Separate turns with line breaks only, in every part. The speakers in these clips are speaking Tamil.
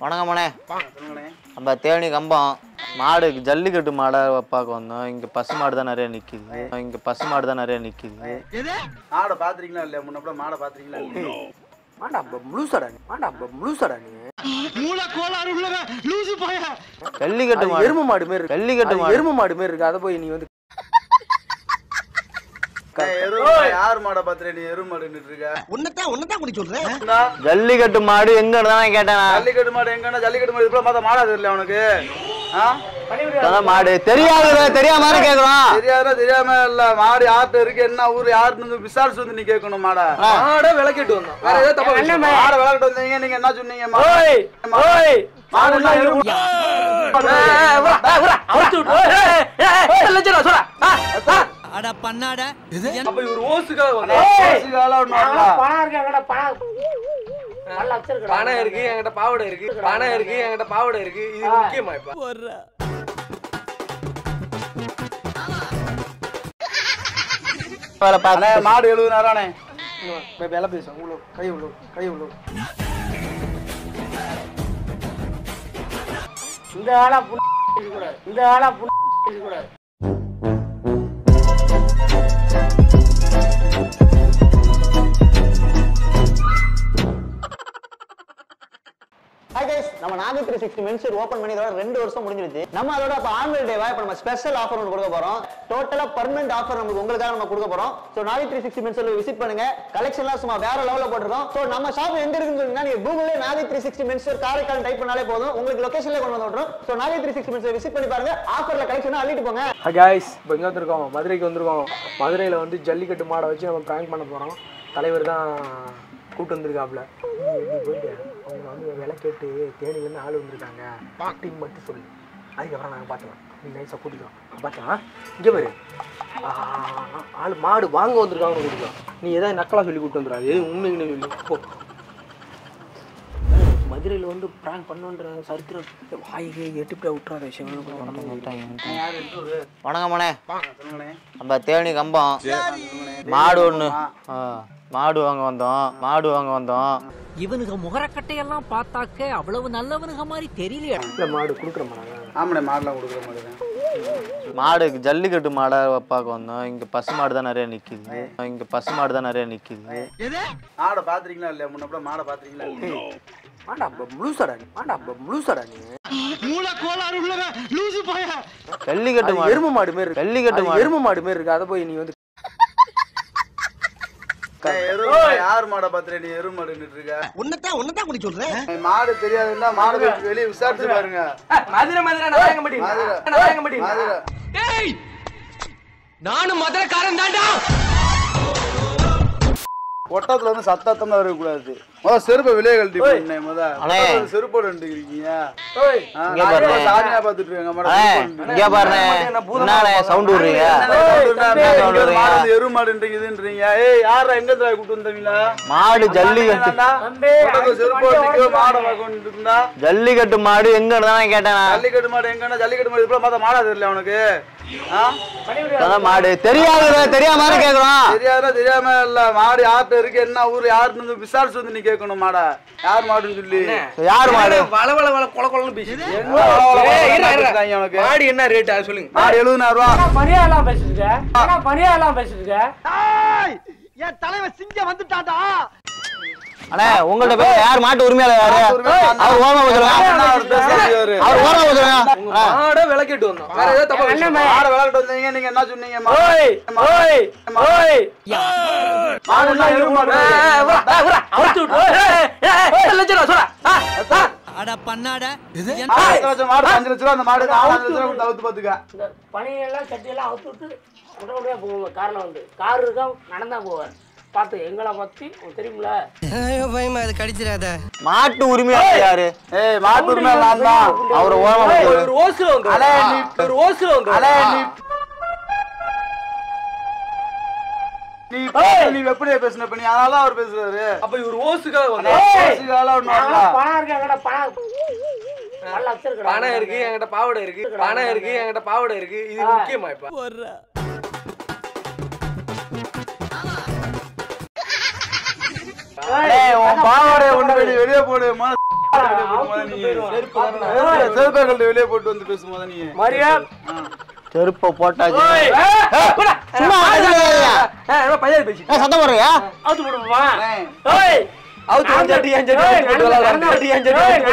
வணக்கம்ண்ணே. நம்ம தேனி கம்பம் மாடு ஜல்லிக்கட்டு மாடை பார்க்க வந்தோம். இங்கே பசு மாடு தான் நிறைய நிற்கிது.
மாடை பார்த்துருக்கீங்களா இல்லையா? முன்னப்பட மாடை பார்த்துருக்கீங்களா இல்லையா?
மாடா முழுசாடா நீ, மாடா முழுசாடா நீ.
மூளை கோளாறு உள்ளவ லூசு போய.
ஜல்லிக்கட்டு மாடு எருமை மாடு மாதிரி இருக்கு. எருமை மாடு மாதிரி இருக்கு. அதை போய் நீ வந்து
யார் மாடை பாத்துற? நீ எருமை மாடு இருக்க.
உன்னதான் குடி சொல்றேன்.
ஜல்லிக்கட்டு மாடு எங்க தான் கேட்டேன்.
ஜல்லிக்கட்டு மாடு எங்கன்னா? ஜல்லிக்கட்டு மாடு இப்ப பார்த்தா மாடா தெரியல உனக்கு?
மாடு தெரியாம கேக்குறோம்.
தெரியாம இல்ல. மாடு யார்கிட்ட இருக்கு, என்ன ஊரு, யாருன்னு விசாரிச்சு வந்து நீ கேட்கணும். மாடை
விளக்கிட்டு வந்தோம்.
மாடை விளக்கிட்டு வந்தீங்க. நீங்க என்ன சொன்னீங்க?
பணம் இருக்கு என்கிட்ட, பாவடை இருக்கு. பணம் இருக்கு என்கிட்ட, பாவடை இருக்கு. இது முக்கியமா? இப்ப
மாடு 70,000
வேலை பேசுவோம். கை உள்ள இந்த ஆளா கூடாது.
நம்ம நாகை 360 மென்ஸ் ஓபன் பண்ணி இதோட 2 வருஷம் முடிஞ்சிருச்சு. நம்ம அதோட அப்ப ஆனுவல் டேவா இப்ப நம்ம ஸ்பெஷல் ஆஃபர் ஒன்று கொடுக்க போறோம். டோட்டலா பெர்மனன்ட் ஆஃபர் நமக்கு உங்களுக்காக நம்ம கொடுக்க போறோம். சோ நாகை 360 மென்ஸ் விசிட் பண்ணுங்க. கலெக்ஷன்லாம் சும்மா வேற லெவல்ல போட்டுறோம். சோ நம்ம ஷாப் எங்க இருக்குன்னு சொன்னீங்கன்னா நீங்க கூகுள்ல நாகை 360 மென்ஸ் காரைக்கால் டைப் பண்ணாலே போதும், உங்களுக்கு லொகேஷன்ல கொண்டு வந்து விட்டுரும். சோ நாகை 360 மென்ஸ் விசிட் பண்ணி பாருங்க. ஆஃபர்ல கலெக்ஷன் அள்ளிட்டு போங்க.
गाइस இப்போ எங்க வந்திருக்கோம்? மதுரைக்கு வந்திருக்கோம். மதுரையில வந்து ஜல்லிக்கட்டு மாடை வச்சு நம்ம பிராங்க் பண்ண போறோம். தலைவர் தான் கூட்டு வந்திருக்காப்ல. போயிட்டு அவங்க வந்து விலை கேட்டு தேனிலேருந்து ஆள் வந்திருக்காங்க. ஆக்டிங் மட்டும் சொல்லு, அதுக்கப்புறம் நாங்கள் பார்த்துக்கலாம். நீ நைஸாக கூட்டிக்கலாம் பார்க்கலாம். இங்கே பாரு, ஆள் மாடு வாங்க வந்திருக்காங்க கூட்டிக்கலாம். நீ எதாவது நக்கலாக சொல்லி கூப்பிட்டு வந்துடாது, எது உண்மைன்னு சொல்லி போ. மதுரையில் வந்து பிராங்க் பண்ணுன்ற சரித்திரம் வாய்க்கு எட்டுப்படியாக விட்டுறாத விஷயம்.
வணக்கம்ண்ணே. நம்ம தேனி கம்பம் மாடு வாங்க வந்தோம்.
இவனுக்கு முகரக்கட்டையெல்லாம் பார்த்தாக்க அவ்வளவு நல்லவனுங்க மாதிரி தெரியலையா?
மாடு கொடுக்குற மாடு.
ஆமாண்ணே, மாடுலாம் கொடுக்குற மாடு தான்.
மாடு ஜல்லிக்கட்டு மாடை பார்க்க வந்தோம். இங்க பசு மாடு தான் நிறைய நிக்குது.
மாடை பார்த்துருக்கீங்களா இல்லையா? முன்னப்பட மாடை பார்த்துருக்கீங்களா இல்லையா?
மாடா முழுசாடா நீ.
மூளை கோளாறு உள்ளவ லூசு போய.
ஜல்லிக்கட்டு மாடு
எருமை மாடு மாதிரி இருக்கு. அதை போய் நீ வந்து
யார் மாடை பாத்துற? நீ எருமை மாடு இருக்க.
உன்னதான் குடி சொல்றேன்.
மாடு தெரியாதுன்னா மாடு வெளியே விசாரிச்சு பாருங்க.
நானும் மதுரைக்காரன் தான்டா.
ஒட்டத்துல வந்து சத்தம் தான் இருக்கக்கூடாது. முதல் செருப்பை வெளியே கழட்டி போடுனேன். முதல் செருப்போட இருக்கீங்க. சாமியா பாத்துட்டு எரு மாடுன்றீங்க. யாரா எங்க கூட்டு வந்தீங்களா?
மாடு ஜல்லிக்கட்டு
செருப்போட மாடை பார்க்க இருந்தா
ஜல்லிக்கட்டு மாடு எங்க தான் கேட்டேன்.
ஜல்லிக்கட்டு மாடு எங்கன்னா? ஜல்லிக்கட்டு மாடு இப்ப பார்த்தா மாடா தெரியல உனக்கு?
மாடு தெரியாம கேக்குறோம்.
தெரியாம இல்ல. மாடு யார்கிட்ட இருக்கு, என்ன ஊரு, யாருன்னு விசாரிச்சு வந்து நீ கேட்கணும். மாடா யார் மாடுன்னு சொல்லி.
யார் மாடு?
கொலன்னு பேசி
உனக்கு
மாடு என்ன ரேட் அது சொல்லுங்க.
மாடு 70,000.
பணியாலாம் பேசிருக்க.
என் தலைவன் சிங்க வந்துட்டாடா.
அண்ணே உங்கள்ட்ட பேர் யார் மாட்டு உரிமையாளர்? யாரு? அவர் ஓரமா போச்சுருங்க.
மாடை விளக்கிட்டு வந்தோம். வேற ஏதாவது தப்பா
மாடை விளக்கிட்டு வந்தீங்க. நீங்க என்ன சொன்னீங்க?
பணியெல்லாம் சட்டியெல்லாம் அவுத்து விட்டு உடனடியா போவோம். கார்ல வந்து கார் இருக்கா, நடந்தா போவேன். பாத்து எங்களை பத்தி தெரியுமில.
பயமா அது கடிச்சிடாத.
மாட்டு உரிமையாளர் யாரு?
மாட்டு உரிமையாளர் நான் தான்.
அவர் ஓரமா
ஒரு ஓஸ்ல வந்து
நீ எப்படியே பேசுன பண்ணி, அதனால அவர் பேசுறாரு.
அப்ப இவர் ஓசுக்காக வந்து
பணம் இருக்கு எங்கட,
பணம் இருக்கு என்கிட்ட, பாவடை இருக்கு. பணம் இருக்கு என்கிட்ட, பாவடை இருக்கு. இது முக்கியமா? இப்ப
பாவாடைய ஒண்ணு வெளியே போடு. செருப்பை கழட்டி வெளியே போட்டு வந்து பேசும்போது நீ
மரியா
செருப்ப போட்டாச்சு
பையன் பேசி
சத்தம் போடுறியா
அவுத்து போடுமா ஏய் அவுத்து அஞ்சடி போட்டு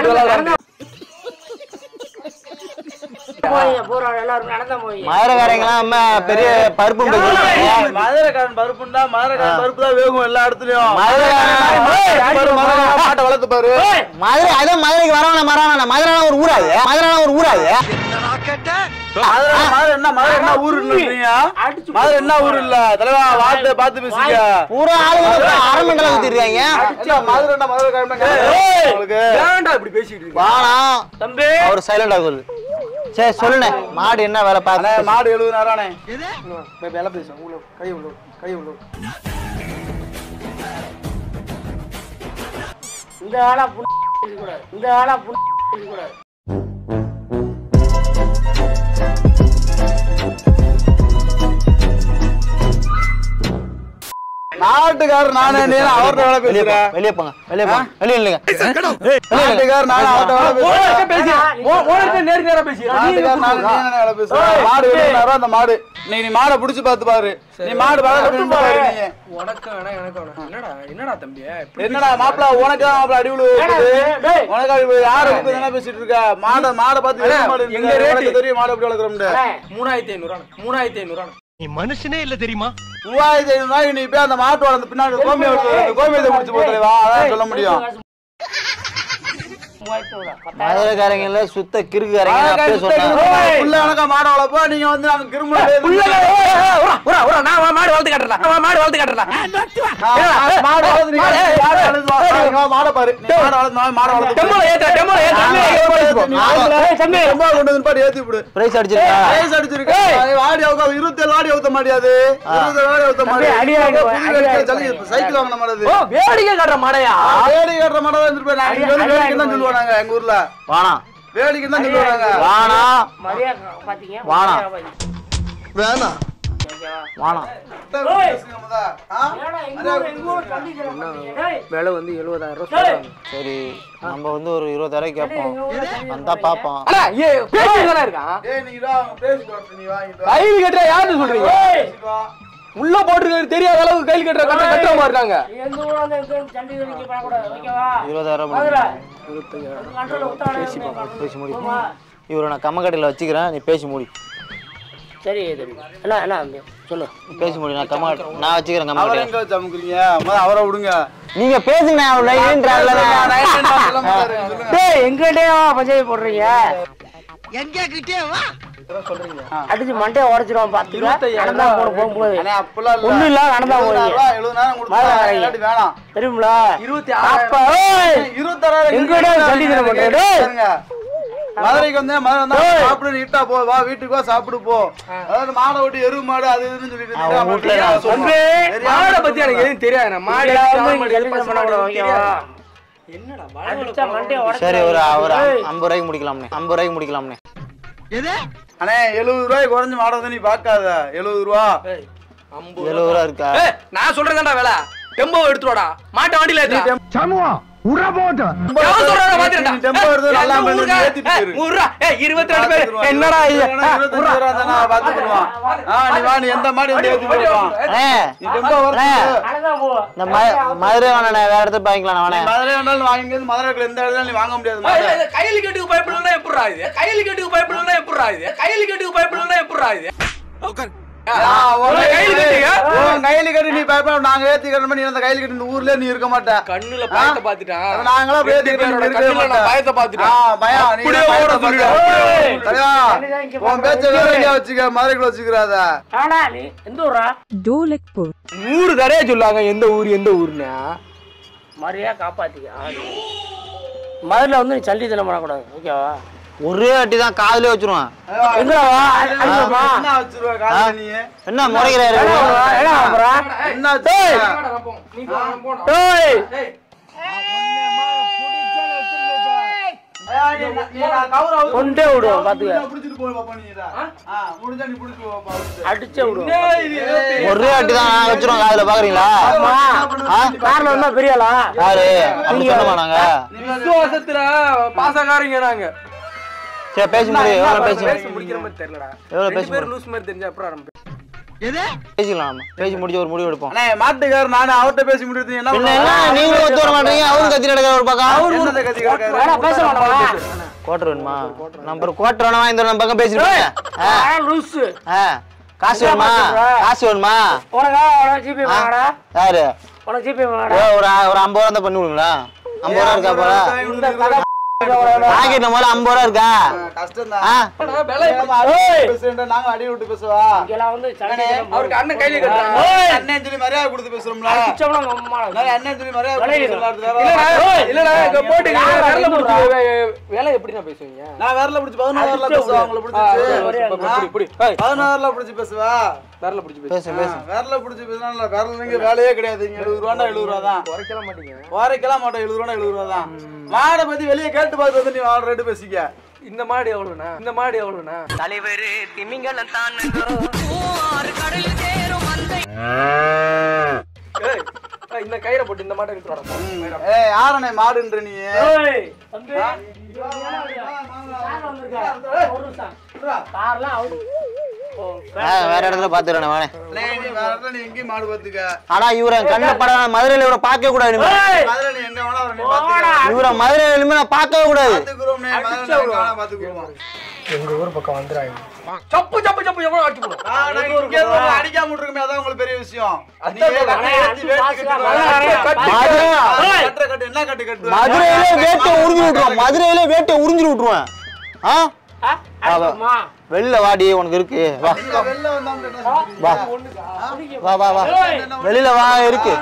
விளையாடுறா போறாங்க எல்லாரும் நடந்து போய்
மதுரைக்காரங்களாம் அம்மா பெரிய பருப்பு
மதுரைக்காரன் பருப்புண்டா மதுரைக்காரன் பருப்பு தான் வேகும் எல்லா இடத்துலயும் மாட்டை வளர்த்து பாரு
மதுரை அதான் மதுரைக்கு வரவன மதுரை ஒரு ஊராது
மதுரை என்ன ஊரு மதுரை என்ன ஊரு இல்ல தலைவா வார்த்தை பார்த்து பேசிக்க
பூரா ஆளுங்க அரமண்டல ஊத்திடுறாங்க
மதுரை என்ன மதுரை இப்படி பேசிட்டு
வாணா
தம்பி
அவர் சைலண்டா சொல்லு சரி சொல்லுண்ணே மாடு என்ன வேலை பாரு
மாடு 70,000
வேலை பேசும் உள்ள கை உள்ள இந்த ஆளா கூடாது
நாட்டுக்காரர் நானே நீ அவர்கிட்ட வேலை பேசுறேன்
வெளியே போங்க வெளியே இல்லைங்க
நாட்டுக்காரர் நானே அவர்கிட்ட
நேர பேசி
மாடு அந்த மாடு நீ மாடை புடிச்சு பார்த்து பாரு நீ மாடு பாரு
உனக்கு எனக்கு என்னடா தம்பி
என்னடா மாப்பிள உனக்கு தான் மாப்பிள அடி விழு உனக்கு யாரு என்ன பேசிட்டு இருக்க மாடை பார்த்து எங்க ரேட் தெரியும் மாடு எப்படி வளர்க்குறோம்னு
3500
நீ மனுஷனே இல்ல தெரியுமா
3500 நீ போய் அந்த மாட்டு வளர்ந்து பின்னாடி கோமியத்தை முடிச்சு போட்டுவா அதான் சொல்ல முடியும்
மதுரைக்காரங்க இல்ல சுத்த கிறுக்குக்காரங்க சொன்னாங்க
மாடு வளர்ப்பா நீங்க வந்து நாங்க கிரும
மாடு வளர்த்து காட்டுறேன்
மாட பாரு ஏத்தி விடு
பிரைஸ் அடிச்சிருக்கா
வாடி 27 வாடி ஊத்த மாட்டியாது 27 வாடி ஊத்த மாட்டியாது சைக்கிள் வாங்கின மாடது
வேடிக்கை காட்டுற மாடையா
வேடிக்கை காட்டுற மாடா இருந்துட்டு நாங்க வேடிக்கை தான் சொல்லுவாங்க எங்க ஊர்ல
வாணா
வேடிக்கை தான் சொல்லுவாங்க
வாணா
பாத்தீங்க
வாணா
வேணா
வாணா
விலை வந்து 70,000 ரூபாய்
சரி நம்ம வந்து ஒரு 20,000 கேட்போம் வந்தா பாப்போம்
கையில் கட்டுற யாருன்னு சொல்றீங்க உள்ள போட்டுருக்க தெரியாத அளவுக்கு கையில் கட்டுற கட்டுறமா இருக்காங்க
20,000 பேசி முடி இவரை நான் கம்மக்கடையில் வச்சுக்கிறேன் நீ பேசி முடி
சரி என்ன சொல்லு
பேசி முடி நான் நான் வச்சுக்கிறேன் கம்மக்கடையில்
அவரை விடுங்க
நீங்க பேசுங்க
எங்கிட்டே பஞ்சாயத்து போடுறீங்க
எங்க கிட்டே வா
அடிச்சு மண்டையை உடைச்சிருவான் பாத்துக்கலாம் போகும்போது
அப்பெல்லாம்
ஒண்ணும் இல்ல நடந்தா தெரியுங்களா 26,000
மதுரைக்கு வந்து சாப்பிடு நீட்டா போ வா வீட்டுக்கு வா சாப்பிடு போ அதாவது மாடை விட்டு எருவு மாடு அது இதுன்னு சொல்லிட்டு
மாடை பத்தி எனக்கு எதுவும் தெரியாது
சரி ஒரு 50 ரூபாய்க்கு முடிக்கலாம்னே 50 ரூபாய்க்கு முடிக்கலாம்னே
அண்ணே 70 ரூபாய் குறைஞ்சு மாடை வந்து நீ பாக்காத 70 ரூபா
70 ரூபா இருக்கா
நான் சொல்றேன்டா வேலை டெம்போ எடுத்துவாடா மாட்ட வண்டியில ஏத்து
சமூகம் உற போட்டு
டெம்போ எடுத்து நல்லா ஏத்திட்டு போயிரு
22 பேர் என்னடா இது
நான் பாத்துக்குறோம் நீ வா நீ எந்த மாடி வந்து ஏத்தி போடுவான் நீ டெம்போ
இந்த மதுரை வேணா வேற இடத்துல வாங்கிக்கலாம் நானே
மதுரை வேணாலும் வாங்கிங்க மதுரைக்குள்ள எந்த இடத்துல நீ வாங்க முடியாது
கையில கட்டுக்கு பயப்படலனா எப்பறா இது கையில கட்டுக்கு பயப்படலனா எப்பறா இது கையில கட்டுக்கு பயப்படலனா எப்பறா இது
கையில கட்டி நீ பயப்பட நாங்க ஏத்தி கட்ட நீ அந்த கையில கட்டி இந்த ஊர்ல நீ இருக்க மாட்டேன்
கண்ணுல பயத்தை பாத்துட்டான்
நாங்களா
பயத்தை பாத்துட்டான்
பயம் அப்படியே ஓட சொல்லுடா உன் பேச்ச வேற வச்சுக்க மதுரைக்குள்ள வச்சுக்கிறாத
ஆனா நீ எந்த ஊரா
டோலக்பூர்
ஊரு கரையா சொல்லுவாங்க எந்த ஊர்னா மரியா காப்பாத்திக்க மதுரையில வந்து நீ சல்லி தனம் பண்ணக்கூடாது ஓகேவா
ஒரே அட்டி தான் காதுல வச்சிருவான் என்ன முறைகிறாரு
கொண்டே விடுவோம் பாத்துக்க.
புடிச்சிட்டு போய் பாப்பா நீடா. முடிஞ்சா நீ புடிச்சு பாப்பா.
அடிச்சே விடுவோம்.
ஒரே அடி தான் வச்சிரோம் காதுல பாக்குறீங்களா?
கார்ல வந்தா பெரியலா
யாரு அப்படி சொன்னமா நாங்க
விசுவாசத்துல பாசக்காரங்க நாங்க.
சரி பேசி முடியும். எவ்வளவு
பேசி முடிக்கிற மாதிரி தெரியலடா.
எவ்வளவு பேசி
பேர் லூஸ் மாதிரி தெரிஞ்சா அப்புறம் ஆரம்பிப்போம்.
பேசிக்கலாம். பேசி முடிஞ்ச ஒரு முடிவு எடுப்போம்.
அண்ணே மாட்டுக்காரர் நானே அவர்ட்ட பேசி முடிறது என்ன
நீங்க ஒத்து வர மாட்டீங்க. அவரு கத்தி நடக்கிற ஒரு பக்கம்.
அவரு என்னத கத்தி நடக்காரு?
வேணா பேச வேணாமா?
கோட்டர் வேணுமா? நம்பர் கோட்டர் வேணாமா? இந்த நம்ம பக்கம் பேசிருப்பீங்க.
லூஸ்.
காசு வேணுமா? காசு வேணுமா?
உனக்கு ஜிபே வாங்கடா.
யாரு?
உனக்கு ஜிபே வாங்கடா.
ஒரு 50 ரூபா தான் பண்ணி விடுங்களா? 50 ரூபா இருக்கா போல? பாக்கெட்ல முதல்ல 50 ரூபா இருக்கா?
கஷ்டம்தான். நாங்க அடி விட்டு பேசுவா.
அவருக்கு அண்ணன் கையில கட்டுறாங்க.
அண்ணன் சொல்லி மரியாதை கொடுத்து பேசுறோம்ல. அண்ணன் சொல்லி மரியாதை
வேலை எப்படி நான் பேசுவீங்க?
நான் விரல பிடிச்சி 16 பேசுவா. உங்களை பிடிச்சி 16 பிடிச்சி பேசுவா.
விரல பிடிச்சி
பேசு பேசு.
விரல பிடிச்சி பேசினா விரல நீங்க வேலையே கிடையாது. 70 ரூபா 70 ரூபா தான்.
குறைக்கலாம் மாட்டீங்க.
குறைக்கலாம் மாட்டோம். 70 ரூபா 70 ரூபா தான். மாடை பத்தி வெளியே கேட்டு பார்த்து வந்து நீ ஆர்டர் ரேட்டு பேசிக்க.
இந்த மாடு எவ்வளவுனா? இந்த மாடு எவ்வளவுனா?
தலைவர் திமிங்கலம் தான் கடல் சேரும் மந்தை.
இந்த கயிறை போட்டு இந்த மாட்டை எடுத்து வரணும்.
ஏய் யாரனே மாடுன்ற நீ?
ஏய் தம்பி கார்லாம் அவுட்.
வேற இடத்துல பாத்துறேன் வானே.
நீ வேற இடத்துல நீ எங்க மாடு பாத்துக்க.
ஆனா இவர கண்ண பட மதுரையில இவர பார்க்கவே கூடாது.
மதுரை நீ எங்க வேணா நீ பாத்துக்க.
இவர மதுரையில இனிமே நான் பார்க்கவே கூடாது.
பாத்துக்குறோம். மதுரை காண பாத்துக்குறோம்.
எங்க ஊர் பக்கம் வந்துறாங்க. சப்பு சப்பு சப்பு எவ்வளவு அடிச்சு போடும்.
நான் இங்க அடிக்காம விட்டுருக்கமே அதான் உங்களுக்கு பெரிய விஷயம்.
மதுரையில வேட்டை உறிஞ்சு விட்டுருவோம். மதுரையில வேட்டை உறிஞ்சு விட்டுருவேன். வெளில வாடி உனக்கு இருக்கு. வா வா வா வா வெளியில வா இருக்கு.